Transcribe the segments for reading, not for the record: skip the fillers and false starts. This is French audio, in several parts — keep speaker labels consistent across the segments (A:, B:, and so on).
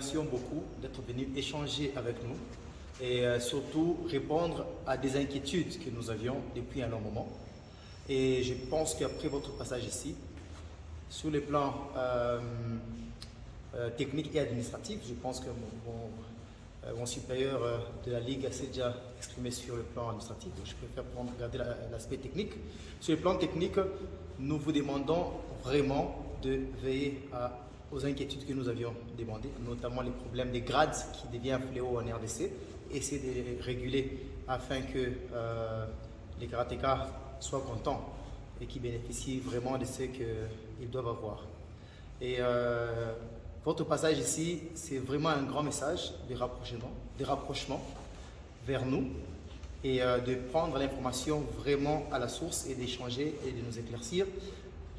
A: remercions beaucoup d'être venu échanger avec nous et surtout répondre à des inquiétudes que nous avions depuis un long moment. Et je pense qu'après votre passage ici, sur les plans techniques et administratifs, je pense que mon supérieur de la Ligue s'est déjà exprimé sur le plan administratif, donc je préfère regarder l'aspect technique. Sur le plan technique, nous vous demandons vraiment de veiller aux inquiétudes que nous avions demandées, notamment les problèmes des grades qui deviennent un fléau en RDC, essayer de les réguler afin que les karatékas soient contents et qu'ils bénéficient vraiment de ce qu'ils doivent avoir. Et votre passage ici, c'est vraiment un grand message de rapprochement vers nous et de prendre l'information vraiment à la source et d'échanger et de nous éclaircir.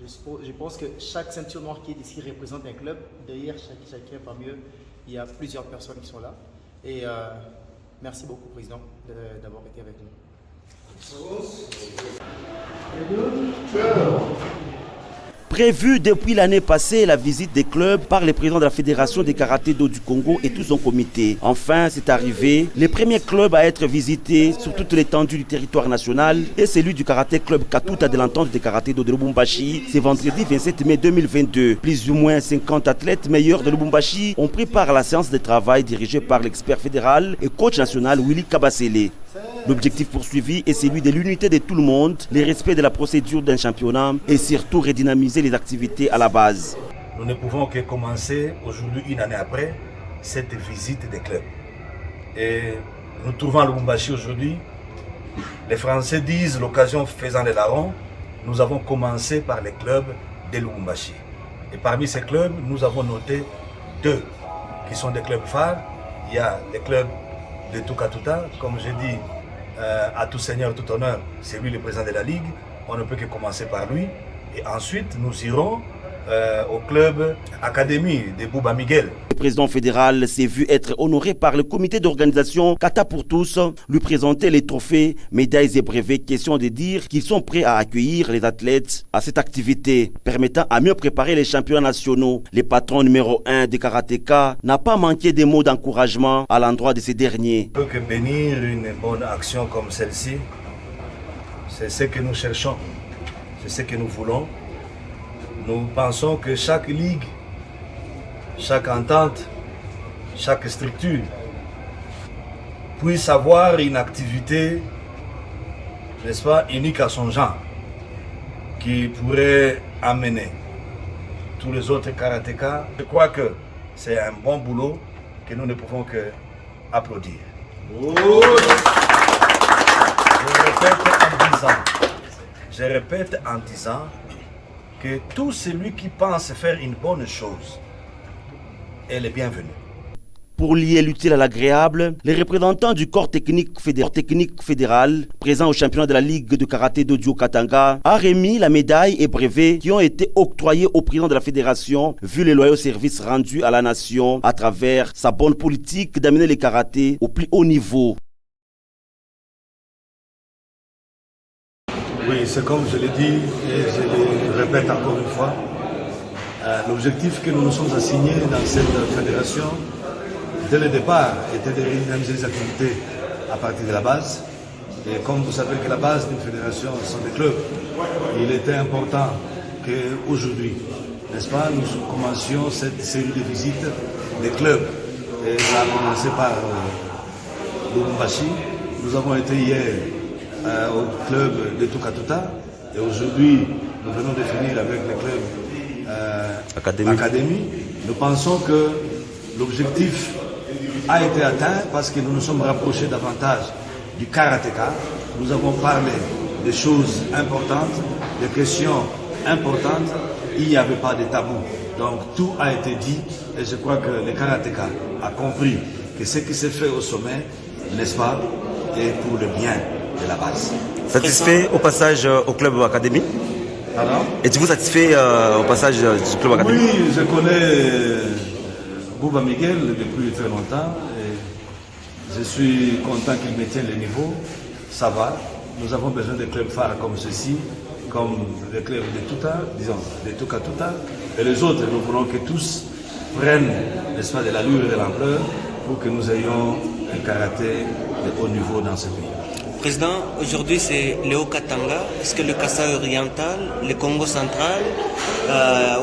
A: Je pense que chaque ceinture noire qui est ici représente un club. Derrière chacun parmi eux, il y a plusieurs personnes qui sont là. Et merci beaucoup, Président, d'avoir été avec nous.
B: Prévue depuis l'année passée, la visite des clubs par le président de la Fédération des karaté-do du Congo et tout son comité. Enfin, c'est arrivé. Les premiers clubs à être visités sur toute l'étendue du territoire national est celui du karaté club Katuta de l'entente des karaté-do de Lubumbashi. C'est vendredi 27 mai 2022. Plus ou moins 50 athlètes meilleurs de Lubumbashi ont pris part à la séance de travail dirigée par l'expert fédéral et coach national Willy Kabasele. L'objectif poursuivi est celui de l'unité de tout le monde, le respect de la procédure d'un championnat et surtout redynamiser les activités à la base.
C: Nous ne pouvons que commencer aujourd'hui, une année après, cette visite des clubs. Et nous trouvons à Lubumbashi aujourd'hui, les Français disent l'occasion faisant les larrons, nous avons commencé par les clubs de Lubumbashi. Et parmi ces clubs, nous avons noté deux qui sont des clubs phares. Il y a les clubs de Tukatuta, comme j'ai dit, à tout seigneur, tout honneur, c'est lui le président de la Ligue. On ne peut que commencer par lui. Et ensuite, nous irons au club Académie de Bouba Miguel.
B: Le président fédéral s'est vu être honoré par le comité d'organisation Kata pour tous, lui présenter les trophées, médailles et brevets, question de dire qu'ils sont prêts à accueillir les athlètes à cette activité, permettant à mieux préparer les championnats nationaux. Le patron numéro 1 des karatékas n'a pas manqué des mots d'encouragement à l'endroit de ces derniers.
C: On peut que bénir une bonne action comme celle-ci, c'est ce que nous cherchons, c'est ce que nous voulons. Nous pensons que chaque ligue, chaque entente, chaque structure puisse avoir une activité, n'est-ce pas, unique à son genre, qui pourrait amener tous les autres karatékas. Je crois que c'est un bon boulot que nous ne pouvons que applaudir. Oh. Je répète en disant que tout celui qui pense faire une bonne chose est le bienvenu.
B: Pour lier l'utile à l'agréable, les représentants du corps technique fédéral présent au championnat de la Ligue de karaté d'Odio Katanga a remis la médaille et brevet qui ont été octroyés au président de la fédération vu les loyaux services rendus à la nation à travers sa bonne politique d'amener les karatés au plus haut niveau.
C: Oui, c'est comme je l'ai dit et je le répète encore une fois. L'objectif que nous nous sommes assignés dans cette fédération, dès le départ, était de redynamiser les activités à partir de la base. Et comme vous savez que la base d'une fédération sont des clubs, il était important qu'aujourd'hui, n'est-ce pas, nous commencions cette série de visites des clubs. Et ça a commencé par Lubumbashi. Nous avons été hier au club de Tukatuta et aujourd'hui nous venons de finir avec le club Académie. Nous pensons que l'objectif a été atteint parce que nous nous sommes rapprochés davantage du karatéka. Nous avons parlé des choses importantes, des questions importantes. Il n'y avait pas de tabou. Donc tout a été dit et je crois que le karatéka a compris que ce qui s'est fait au sommet, n'est-ce pas, est pour le bien de la base.
D: Satisfait au passage au club Académie?
C: Pardon?
D: Êtes-vous satisfait au passage du club Académie?
C: Oui, je connais Bouba Miguel depuis très longtemps et je suis content qu'il maintienne le niveau. Ça va. Nous avons besoin de clubs phares comme ceci, comme le club de Tuta, disons, de Tukatuta et les autres. Nous voulons que tous prenne, n'est-ce pas, de l'allure et de l'ampleur pour que nous ayons un karaté de haut niveau dans ce pays.
E: Président, aujourd'hui c'est le Haut-Katanga. Est-ce que le Kasaï oriental, le Congo central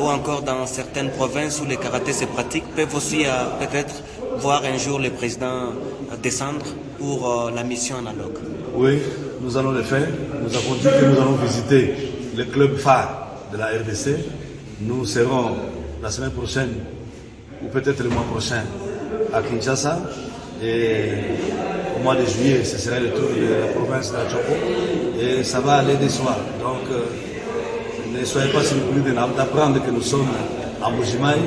E: ou encore dans certaines provinces où le karaté se pratique peuvent aussi peut-être voir un jour le président descendre pour la mission analogue?
C: Oui, nous allons le faire. Nous avons dit que nous allons visiter le club phare de la RDC. Nous serons la semaine prochaine ou peut-être le mois prochain à Kinshasa. Et au mois de juillet, ce sera le tour de la province de la Chopo. Et ça va aller de soi. Donc, ne soyez pas surpris d'apprendre que nous sommes en Bujimaï,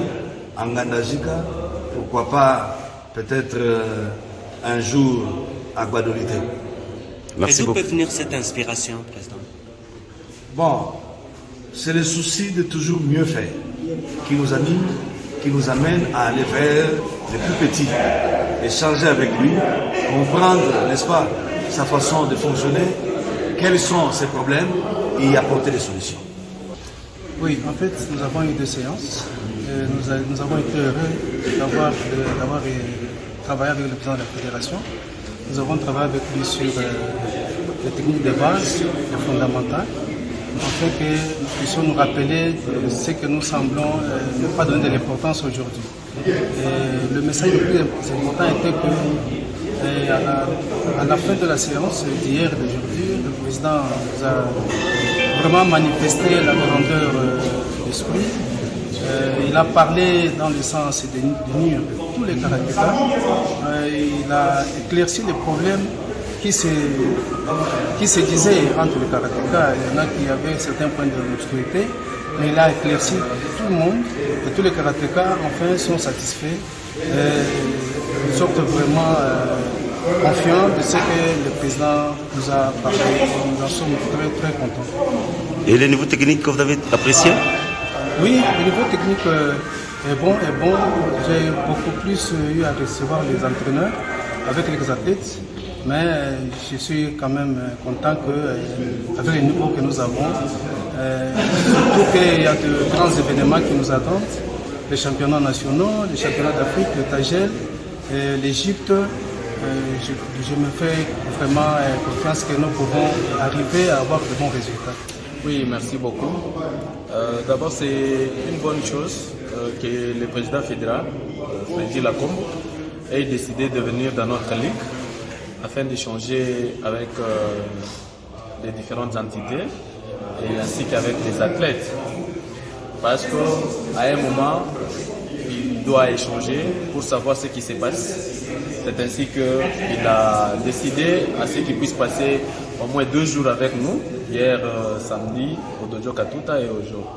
C: en Gandajika, pourquoi pas peut-être un jour à Guadolité.
E: Et d'où peut venir cette inspiration, Président?
C: Bon, c'est le souci de toujours mieux faire qui nous anime, qui nous amène à aller vers les plus petits, échanger avec lui, comprendre, n'est-ce pas, sa façon de fonctionner, quels sont ses problèmes et y apporter des solutions.
F: Oui, en fait, nous avons eu des séances. Nous avons été heureux d'avoir travaillé avec le président de la fédération. Nous avons travaillé avec lui sur les techniques de base, les fondamentales, afin que nous puissions nous rappeler de ce que nous semblons ne pas donner de l'importance aujourd'hui. Le message le plus important était que à la fin de la séance d'hier et d'aujourd'hui, le président nous a vraiment manifesté la grandeur d'esprit. Il a parlé dans le sens d'unir tous les karatékas. Il a éclairci les problèmes qui se disaient entre les karatékas. Il y en a qui avaient certains points d'obscurité, mais il a éclairci tout le monde et tous les karatékas enfin sont satisfaits. Nous sommes vraiment confiants de ce que le président nous a parlé. Nous en sommes très très contents.
B: Et le niveau technique que vous avez apprécié?
F: Oui, le niveau technique est bon. J'ai beaucoup plus eu à recevoir les entraîneurs avec les athlètes, mais je suis quand même content qu'avec le niveau que nous avons, surtout qu'il y a de grands événements qui nous attendent, les championnats nationaux, les championnats d'Afrique, le Tagel, l'Égypte. Je me fais vraiment confiance que nous pouvons arriver à avoir de bons résultats.
G: Oui, merci beaucoup. D'abord, c'est une bonne chose que le président fédéral, Freddy Lacombe, ait décidé de venir dans notre ligue afin d'échanger avec les différentes entités et ainsi qu'avec les athlètes. Parce qu'à un moment, il doit échanger pour savoir ce qui se passe. C'est ainsi qu'il a décidé à ce qu'il puisse passer au moins 2 jours avec nous. Hier samedi au Dojo Katuta et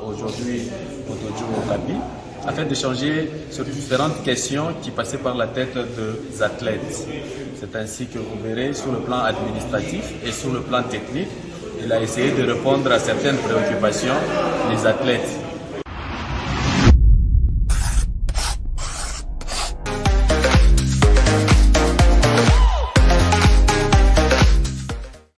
G: aujourd'hui au Dojo Okapi, afin d'échanger sur différentes questions qui passaient par la tête des athlètes. C'est ainsi que vous verrez sur le plan administratif et sur le plan technique, il a essayé de répondre à certaines préoccupations des athlètes.